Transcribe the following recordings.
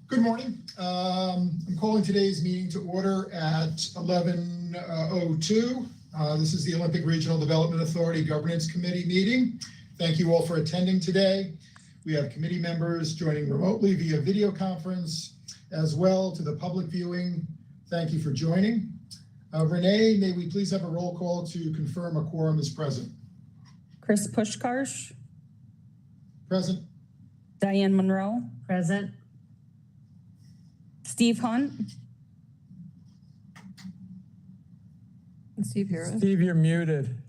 Good morning. I'm calling today's meeting to order at 11:02. This is the Olympic Regional Development Authority Governance Committee meeting. Thank you all for attending today. We have committee members joining remotely via video conference, as well to the public viewing. Thank you for joining. Renee, may we please have a roll call to confirm a quorum is present? Chris Pushkarsh. Present. Diane Monroe. Present. Steve Hunt. Steve here. Steve, you're muted.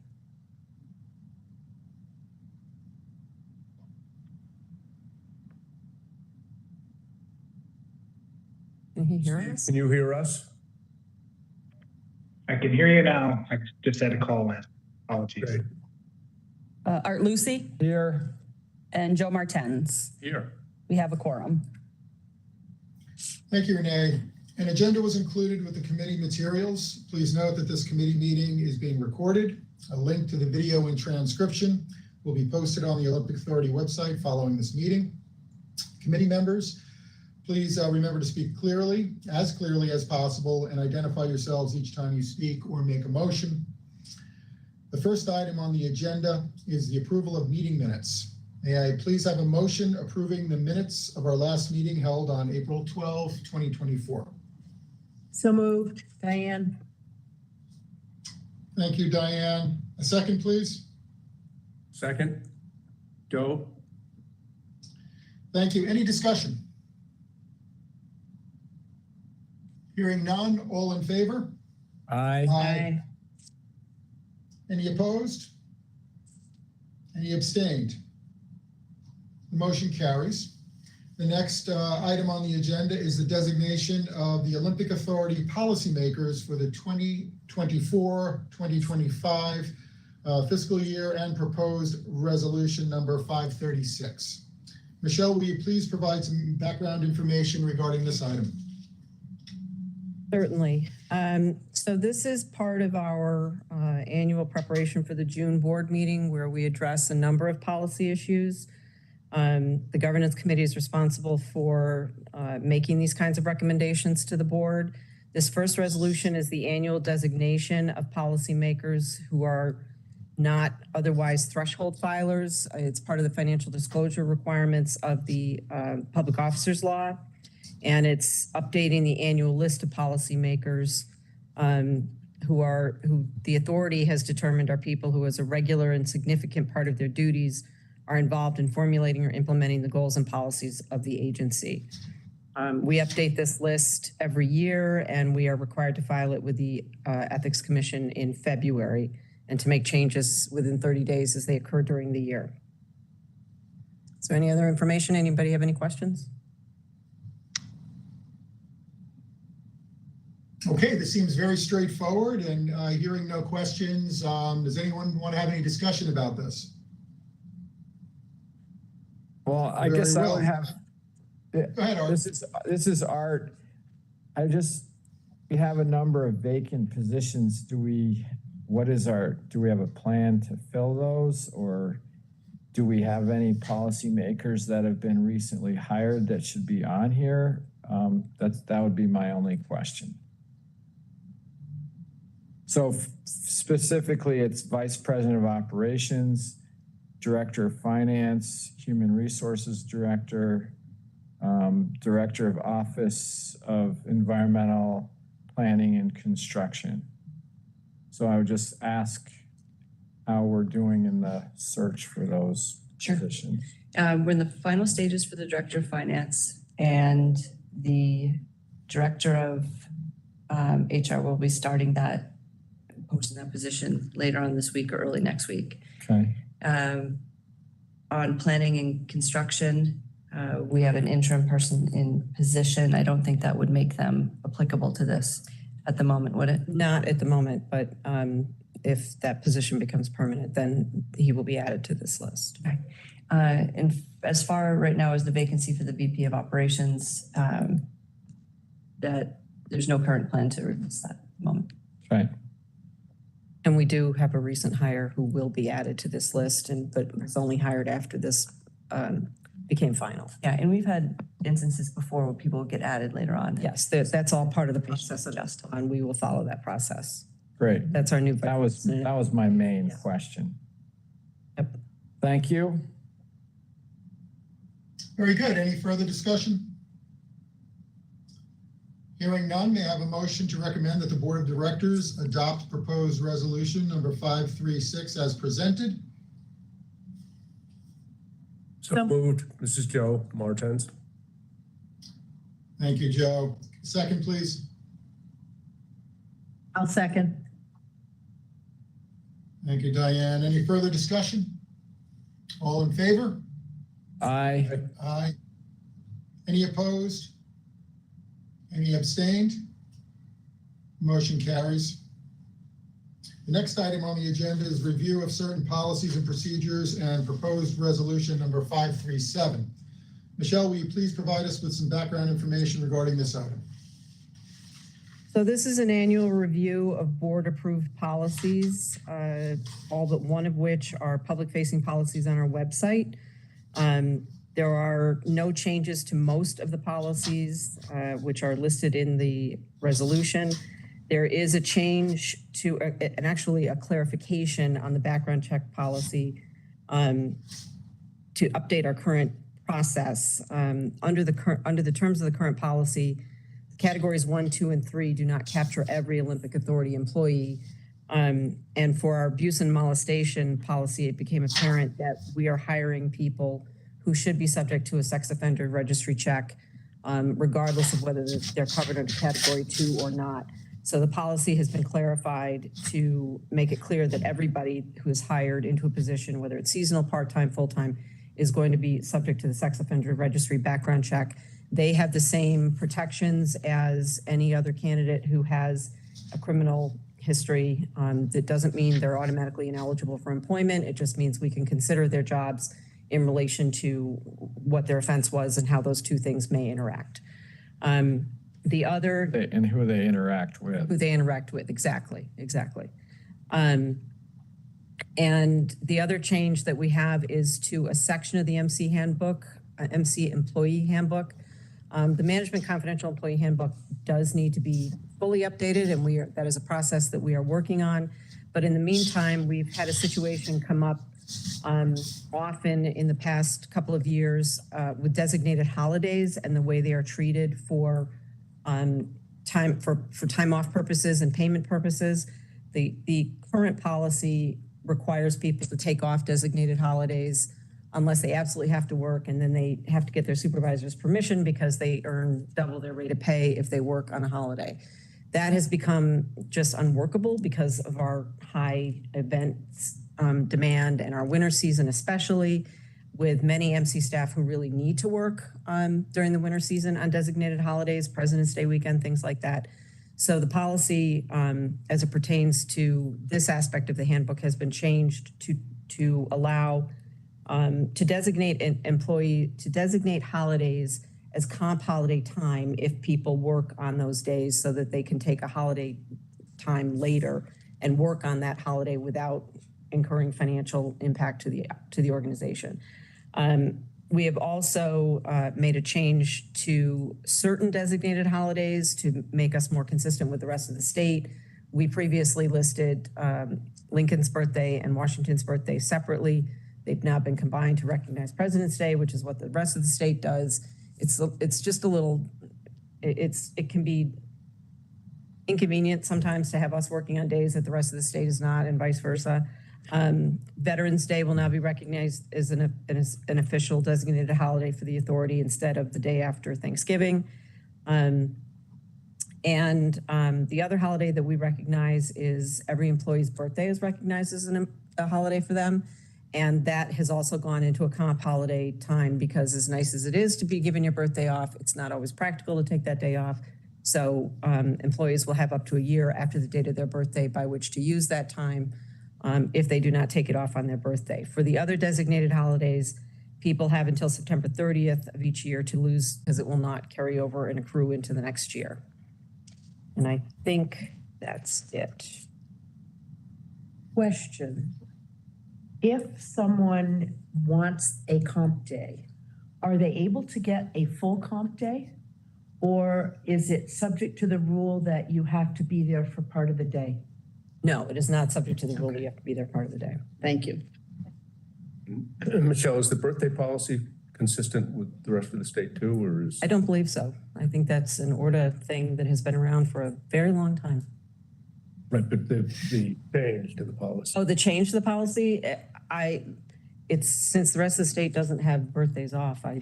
Can he hear us? Can you hear us? I can hear you now. I just had a call in. Apologies. Great. Art Lucy Here. and Joe Martens. Here. We have a quorum. Thank you, Renee. An agenda was included with the committee materials. Please note that this committee meeting is being recorded. A link to the video and transcription will be posted on the Olympic Authority website following this meeting. Committee members, please remember to speak clearly as possible, and identify yourselves each time you speak or make a motion. The first item on the agenda is the approval of meeting minutes. May I please have a motion approving the minutes of our last meeting held on April 12, 2024. So moved. Diane. Thank you, Diane. A second, please. Second. Joe. Thank you. Any discussion? Hearing none, all in favor? Aye. Aye. Any opposed? Any abstained? The motion carries. The next item on the agenda is the designation of the Olympic Authority policymakers for the 2024-2025 fiscal year and proposed resolution number 536. Michelle, will you please provide some background information regarding this item? Certainly. So this is part of our annual preparation for the June board meeting, where we address a number of policy issues. The governance committee is responsible for making these kinds of recommendations to the board. This first resolution is the annual designation of policymakers who are not otherwise threshold filers. It's part of the financial disclosure requirements of the public officers law. And it's updating the annual list of policymakers who the authority has determined are people who, as a regular and significant part of their duties, are involved in formulating or implementing the goals and policies of the agency. We update this list every year, and we are required to file it with the Ethics Commission in February, and to make changes within 30 days as they occur during the year. So any other information? Anybody have any questions? Okay, this seems very straightforward, and hearing no questions, does anyone want to have any discussion about this? Well, I Very guess well. I would have. Go ahead, Art. This is Art. We have a number of vacant positions. Do we have a plan to fill those, or do we have any policymakers that have been recently hired that should be on here? That would be my only question. So specifically, it's Vice President of Operations, Director of Finance, Human Resources Director, Director of Office of Environmental Planning and Construction. So I would just ask how we're doing in the search for those positions. We're in the final stages for the Director of Finance, and the Director of HR will be posting that position later on this week or early next week. Okay. On planning and construction, we have an interim person in position. I don't think that would make them applicable to this at the moment, would it? Not at the moment, but if that position becomes permanent, then he will be added to this list. Okay. And as far right now as the vacancy for the VP of Operations, that there's no current plan to replace that at the moment. Right. And we do have a recent hire who will be added to this list, but was only hired after this became final. Yeah, and we've had instances before where people get added later on. Yes, that's all part of the process, and we will follow that process. Great. That's our new. That was my main question. Yep. Thank you. Very good. Any further discussion? Hearing none, may I have a motion to recommend that the Board of Directors adopt proposed resolution number 536 as presented? So moved. This is Joe Martens. Thank you, Joe. Second, please. I'll second. Thank you, Diane. Any further discussion? All in favor? Aye. Aye. Any opposed? Any abstained? Motion carries. The next item on the agenda is review of certain policies and procedures and proposed resolution number 537. Michelle, will you please provide us with some background information regarding this item? So this is an annual review of board-approved policies, all but one of which are public-facing policies on our website. There are no changes to most of the policies, which are listed in the resolution. There is a change to, and actually a clarification on the background check policy to update our current process. Under the terms of the current policy, categories 1, 2, and 3 do not capture every Olympic Authority employee. And for our abuse and molestation policy, it became apparent that we are hiring people who should be subject to a sex offender registry check, regardless of whether they're covered under category 2 or not. So the policy has been clarified to make it clear that everybody who is hired into a position, whether it's seasonal, part-time, full-time, is going to be subject to the sex offender registry background check. They have the same protections as any other candidate who has a criminal history. That doesn't mean they're automatically ineligible for employment. It just means we can consider their jobs in relation to what their offense was and how those two things may interact. The other... And who they interact with. Who they interact with, exactly. And the other change that we have is to a section of the MC handbook, MC employee handbook. The Management Confidential Employee Handbook does need to be fully updated, and that is a process that we are working on. But in the meantime, we've had a situation come up often in the past couple of years with designated holidays and the way they are treated for time off purposes and payment purposes. The current policy requires people to take off designated holidays unless they absolutely have to work, and then they have to get their supervisor's permission because they earn double their rate of pay if they work on a holiday. That has become just unworkable because of our high events demand and our winter season, especially with many MC staff who really need to work during the winter season on designated holidays, President's Day weekend, things like that. So the policy, as it pertains to this aspect of the handbook, has been changed to allow to designate holidays as comp holiday time if people work on those days, so that they can take a holiday time later and work on that holiday without incurring financial impact to the organization. We have also made a change to certain designated holidays to make us more consistent with the rest of the state. We previously listed Lincoln's birthday and Washington's birthday separately. They've now been combined to recognize President's Day, which is what the rest of the state does. It's just a little, it can be inconvenient sometimes to have us working on days that the rest of the state is not, and vice versa. Veterans Day will now be recognized as an official designated holiday for the authority instead of the day after Thanksgiving. The other holiday that we recognize is every employee's birthday is recognized as a holiday for them. And that has also gone into a comp holiday time, because as nice as it is to be given your birthday off, it's not always practical to take that day off. So employees will have up to a year after the date of their birthday by which to use that time if they do not take it off on their birthday. For the other designated holidays, people have until September 30th of each year to lose, because it will not carry over and accrue into the next year. And I think that's it. Question. If someone wants a comp day, are they able to get a full comp day? Or is it subject to the rule that you have to be there for part of the day? No, it is not subject to the rule that you have to be there part of the day. Thank you. Michelle, is the birthday policy consistent with the rest of the state too, or is? I don't believe so. I think that's an ORDA thing that has been around for a very long time. Right, but the change to the policy. Oh, the change to the policy, it's since the rest of the state doesn't have birthdays off, I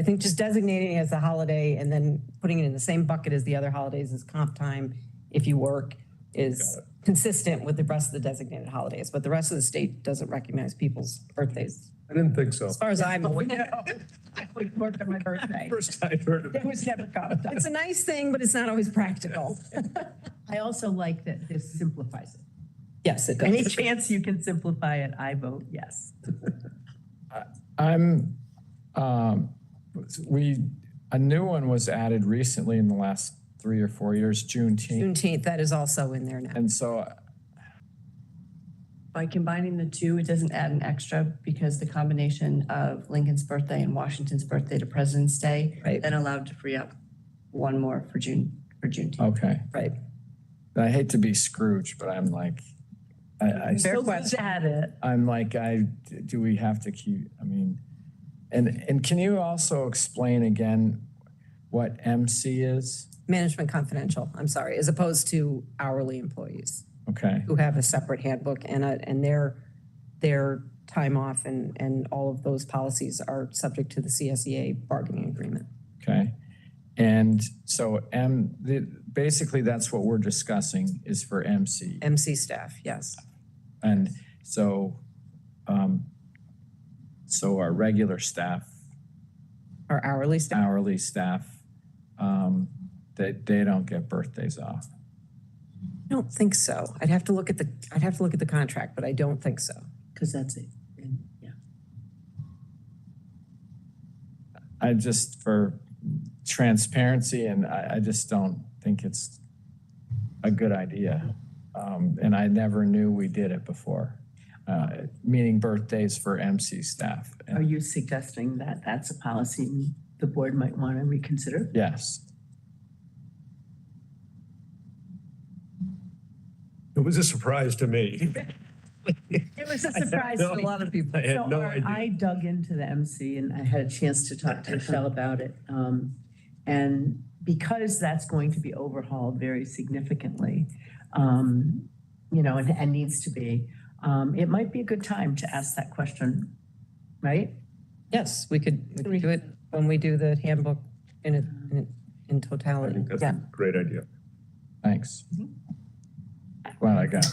think just designating it as a holiday and then putting it in the same bucket as the other holidays as comp time if you work is consistent with the rest of the designated holidays. But the rest of the state doesn't recognize people's birthdays. I didn't think so. As far as I'm aware. I would work on my birthday. First I heard of it. It was never comp time. It's a nice thing, but it's not always practical. I also like that this simplifies it. Yes, it Any does. chance you can simplify it, I vote yes. I'm, a new one was added recently in the last 3 or 4 years, Juneteenth. Juneteenth, that is also in there now. And so By combining the two, it doesn't add an extra because the combination of Lincoln's birthday and Washington's birthday to President's Day Right. then allowed to free up one more for Juneteenth. okay. Right. I hate to be Scrooge, but I'm like, Fair question. At it. I'm like, do we have to keep, I mean, and can you also explain again what MC is? Management confidential, I'm sorry, as opposed to hourly employees Okay, who have a separate handbook and their time off and all of those policies are subject to the CSEA bargaining agreement. okay. And so basically that's what we're discussing is for MC. MC staff, yes. And so, so our regular staff, Our hourly staff, hourly staff, they don't get birthdays off. I don't think so. I'd have to look at the contract, but I don't think so. Because that's it. Yeah. I just, for transparency, and I just don't think it's a good idea. And I never knew we did it before, meaning birthdays for MC staff. Are you suggesting that that's a policy the board might want to reconsider? Yes. It was a surprise to me. It was a surprise to a lot of people. I had no idea. I dug into the MC and I had a chance to talk to Michelle about it. And because that's going to be overhauled very significantly, you know, and needs to be, it might be a good time to ask that question, right? Yes, we could do it when we do the handbook in I totality. think that's Yeah. a great idea. Thanks. Well, I got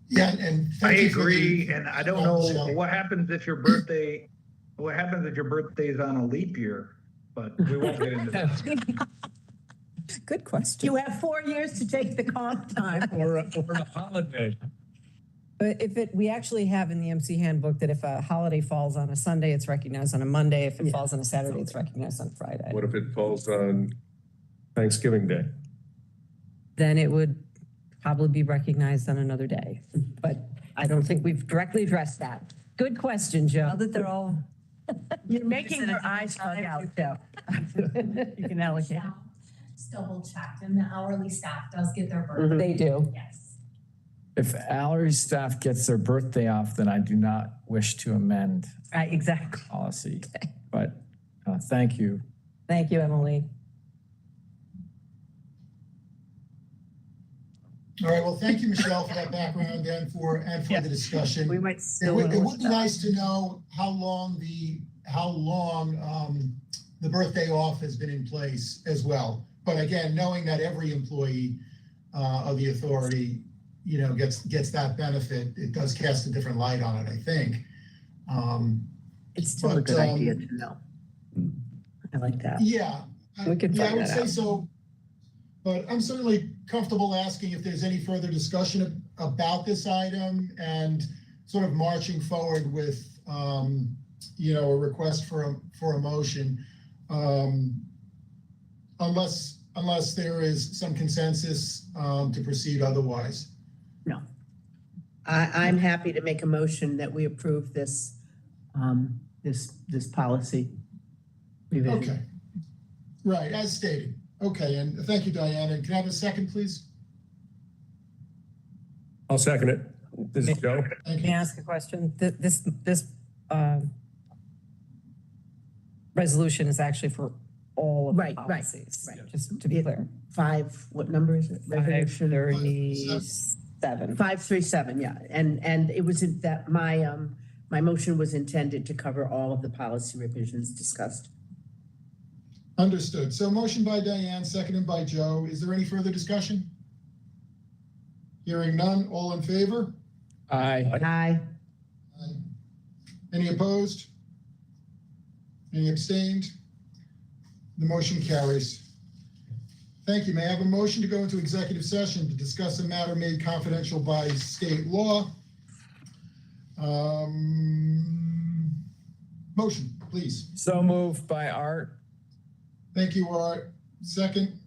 Yeah, and I thank you for agree, the- and I don't know what happens if your birthday is on a leap year, but we won't get into that. Good question. You have 4 years to take the comp time. Or a holiday. But we actually have in the MC handbook that if a holiday falls on a Sunday, it's recognized on a Monday. If it falls on a Saturday, it's recognized on Friday. What if it falls on Thanksgiving Day? Then it would probably be recognized on another day. But I don't think we've directly addressed that. Good question, Joe. Now that they're all, You're making her eyes bug out, Joe. You can allocate. Double checked, and the hourly staff does get their birthday. They do. Yes. If hourly staff gets their birthday off, then I do not wish to amend Right, exactly. policy. But thank you. Thank you, Emily. All right, well, thank you, Michelle, for that background and for the discussion. We might It still. would be nice to know how long the birthday off has been in place as well. But again, knowing that every employee of the authority, you know, gets that benefit, it does cast a different light on it, I think. It's still a But, good idea to know. I like that. Yeah. We could Yeah, I find would that say out. so. But I'm certainly comfortable asking if there's any further discussion about this item and sort of marching forward with, you know, a request for a motion. Unless there is some consensus to proceed otherwise. I'm happy to make a motion that we approve this this policy revision. Okay. Right, as stated. Okay, and thank you, Diane. And can I have a second, please? I'll second it. This is Joe. Thank May I you. ask a question? This resolution is actually for all of the Right, right, policies, right. just to be clear. What number is it? Resolution 537. 537, yeah. And it was in that my motion was intended to cover all of the policy revisions discussed. Understood. So motion by Diane, seconded by Joe. Is there any further discussion? Hearing none, all in favor? Aye. Aye. Any opposed? Any abstained? The motion carries. Thank you. May I have a motion to go into executive session to discuss a matter made confidential by state law? Motion, please. So moved by Art. Thank you, Art. Second.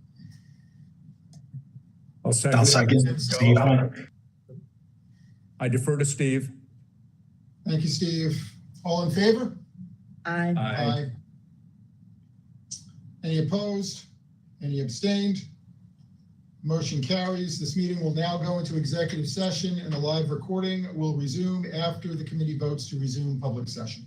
I'll second. I'll it. second. Steve. I defer to Steve. Thank you, Steve. All in favor? Aye. Aye. Any opposed? Any abstained? Motion carries. This meeting will now go into executive session and a live recording will resume after the committee votes to resume public session.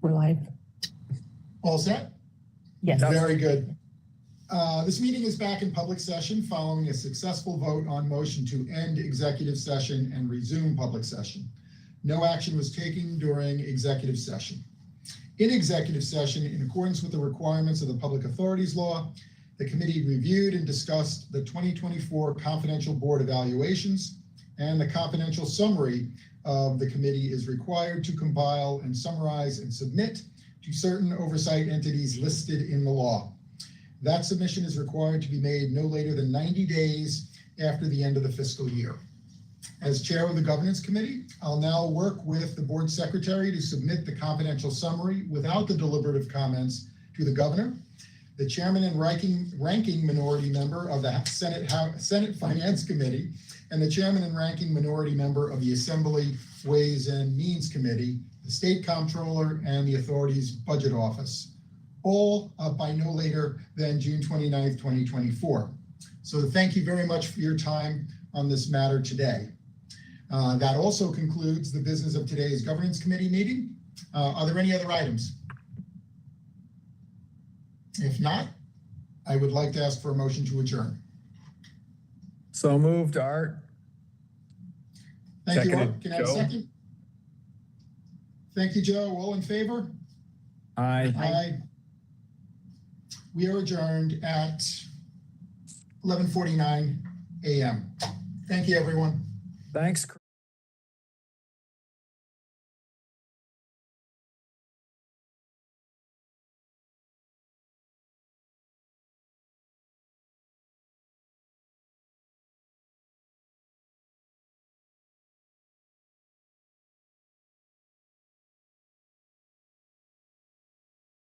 We're live. All set? Yes. Very good. This meeting is back in public session following a successful vote on motion to end executive session and resume public session. No action was taken during executive session. In executive session, in accordance with the requirements of the Public Authorities Law, the committee reviewed and discussed the 2024 confidential board evaluations, and the confidential summary of the committee is required to compile and summarize and submit to certain oversight entities listed in the law. That submission is required to be made no later than 90 days after the end of the fiscal year. As chair of the governance committee, I'll now work with the board secretary to submit the confidential summary without the deliberative comments to the governor, the chairman and ranking minority member of the Senate Finance Committee, and the chairman and ranking minority member of the Assembly Ways and Means Committee, the state comptroller, and the authority's budget office, all by no later than June 29th, 2024. So thank you very much for your time on this matter today. That also concludes the business of today's governance committee meeting. Are there any other items? If not, I would like to ask for a motion to adjourn. So moved, Art. Thank you, Seconded, Art. Can I have a Joe. second? Thank you, Joe. All in favor? Aye. Aye. We are adjourned at 11:49 a.m. Thank you, everyone. Thanks.